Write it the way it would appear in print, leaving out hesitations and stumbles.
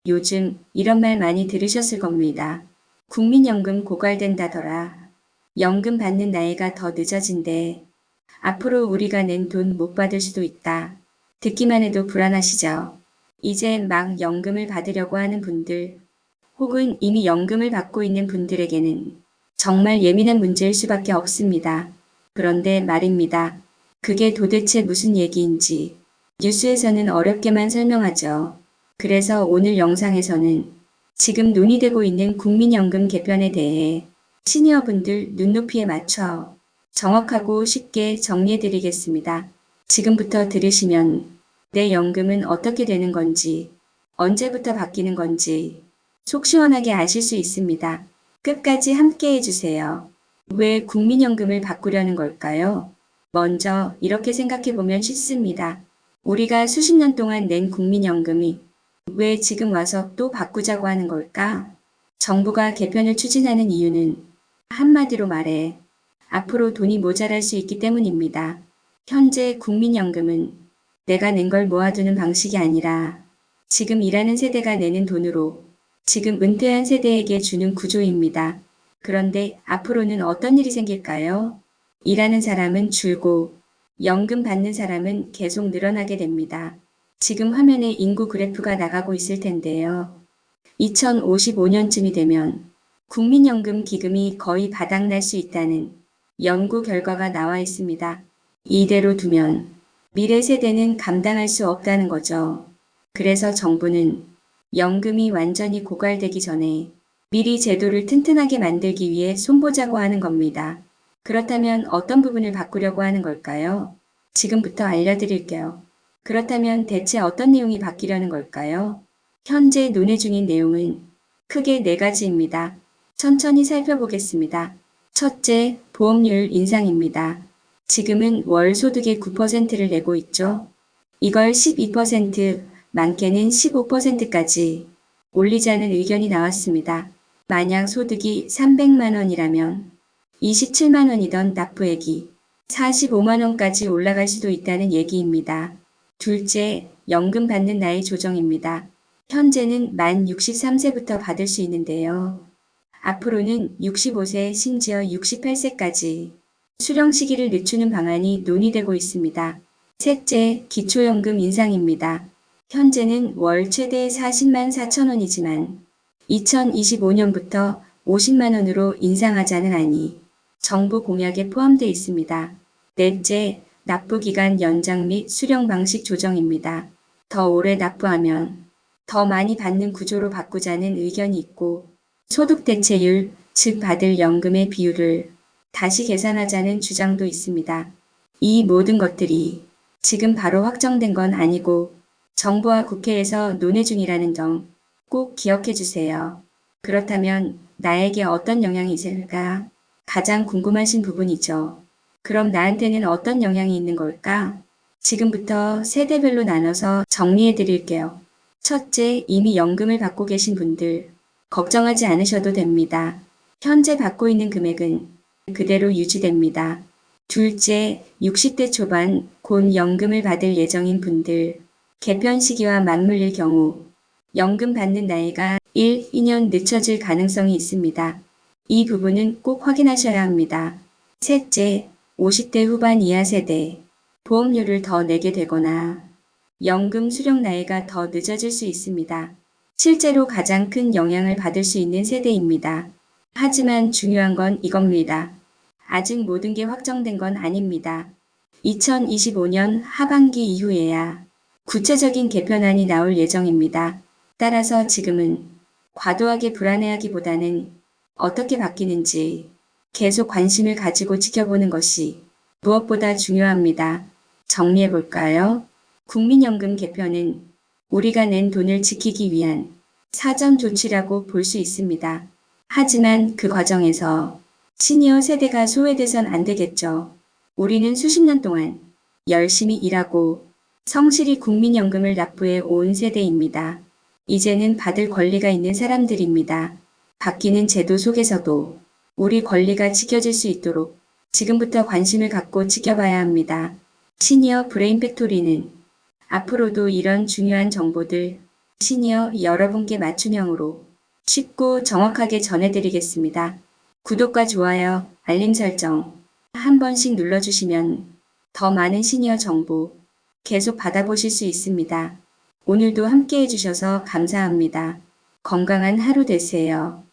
요즘 이런 말 많이 들으셨을 겁니다. 국민연금 고갈된다더라. 연금 받는 나이가 더 늦어진대. 앞으로 우리가 낸 돈 못 받을 수도 있다. 듣기만 해도 불안하시죠? 이제 막 연금을 받으려고 하는 분들, 혹은 이미 연금을 받고 있는 분들에게는 정말 예민한 문제일 수밖에 없습니다. 그런데 말입니다. 그게 도대체 무슨 얘기인지 뉴스에서는 어렵게만 설명하죠. 그래서 오늘 영상에서는 지금 논의되고 있는 국민연금 개편에 대해 시니어분들 눈높이에 맞춰 정확하고 쉽게 정리해드리겠습니다. 지금부터 들으시면 내 연금은 어떻게 되는 건지, 언제부터 바뀌는 건지 속 시원하게 아실 수 있습니다. 끝까지 함께 해주세요. 왜 국민연금을 바꾸려는 걸까요? 먼저 이렇게 생각해보면 쉽습니다. 우리가 수십 년 동안 낸 국민연금이 왜 지금 와서 또 바꾸자고 하는 걸까? 정부가 개편을 추진하는 이유는 한마디로 말해 앞으로 돈이 모자랄 수 있기 때문입니다. 현재 국민연금은 내가 낸 걸 모아두는 방식이 아니라 지금 일하는 세대가 내는 돈으로 지금 은퇴한 세대에게 주는 구조입니다. 그런데 앞으로는 어떤 일이 생길까요? 일하는 사람은 줄고 연금 받는 사람은 계속 늘어나게 됩니다. 지금 화면에 인구 그래프가 나가고 있을 텐데요. 2055년쯤이 되면 국민연금 기금이 거의 바닥날 수 있다는 연구 결과가 나와 있습니다. 이대로 두면 미래 세대는 감당할 수 없다는 거죠. 그래서 정부는 연금이 완전히 고갈되기 전에 미리 제도를 튼튼하게 만들기 위해 손보자고 하는 겁니다. 그렇다면 어떤 부분을 바꾸려고 하는 걸까요? 지금부터 알려드릴게요. 그렇다면 대체 어떤 내용이 바뀌려는 걸까요? 현재 논의 중인 내용은 크게 네 가지입니다. 천천히 살펴보겠습니다. 첫째, 보험료율 인상입니다. 지금은 월 소득의 9%를 내고 있죠. 이걸 12%, 많게는 15%까지 올리자는 의견이 나왔습니다. 만약 소득이 300만 원이라면 27만 원이던 납부액이 45만 원까지 올라갈 수도 있다는 얘기입니다. 둘째, 연금 받는 나이 조정입니다. 현재는 만 63세부터 받을 수 있는데요. 앞으로는 65세 심지어 68세까지 수령 시기를 늦추는 방안이 논의되고 있습니다. 셋째, 기초연금 인상입니다. 현재는 월 최대 40만 4천 원이지만 2025년부터 50만 원으로 인상하자는 안이 정부 공약에 포함되어 있습니다. 넷째, 납부기간 연장 및 수령 방식 조정입니다. 더 오래 납부하면 더 많이 받는 구조로 바꾸자는 의견이 있고 소득 대체율, 즉 받을 연금의 비율을 다시 계산하자는 주장도 있습니다. 이 모든 것들이 지금 바로 확정된 건 아니고 정부와 국회에서 논의 중이라는 점 꼭 기억해 주세요. 그렇다면 나에게 어떤 영향이 있을까? 가장 궁금하신 부분이죠. 그럼 나한테는 어떤 영향이 있는 걸까? 지금부터 세대별로 나눠서 정리해 드릴게요. 첫째, 이미 연금을 받고 계신 분들, 걱정하지 않으셔도 됩니다. 현재 받고 있는 금액은 그대로 유지됩니다. 둘째, 60대 초반 곧 연금을 받을 예정인 분들, 개편 시기와 맞물릴 경우 연금 받는 나이가 1, 2년 늦춰질 가능성이 있습니다. 이 부분은 꼭 확인하셔야 합니다. 셋째, 50대 후반 이하 세대, 보험료를 더 내게 되거나 연금 수령 나이가 더 늦어질 수 있습니다. 실제로 가장 큰 영향을 받을 수 있는 세대입니다. 하지만 중요한 건 이겁니다. 아직 모든 게 확정된 건 아닙니다. 2025년 하반기 이후에야 구체적인 개편안이 나올 예정입니다. 따라서 지금은 과도하게 불안해하기보다는 어떻게 바뀌는지 계속 관심을 가지고 지켜보는 것이 무엇보다 중요합니다. 정리해 볼까요? 국민연금 개편은 우리가 낸 돈을 지키기 위한 사전 조치라고 볼 수 있습니다. 하지만 그 과정에서 시니어 세대가 소외돼선 안 되겠죠. 우리는 수십 년 동안 열심히 일하고 성실히 국민연금을 납부해 온 세대입니다. 이제는 받을 권리가 있는 사람들입니다. 바뀌는 제도 속에서도 우리 권리가 지켜질 수 있도록 지금부터 관심을 갖고 지켜봐야 합니다. 시니어 브레인 팩토리는 앞으로도 이런 중요한 정보들 시니어 여러분께 맞춤형으로 쉽고 정확하게 전해드리겠습니다. 구독과 좋아요, 알림 설정 한 번씩 눌러주시면 더 많은 시니어 정보 계속 받아보실 수 있습니다. 오늘도 함께 해주셔서 감사합니다. 건강한 하루 되세요.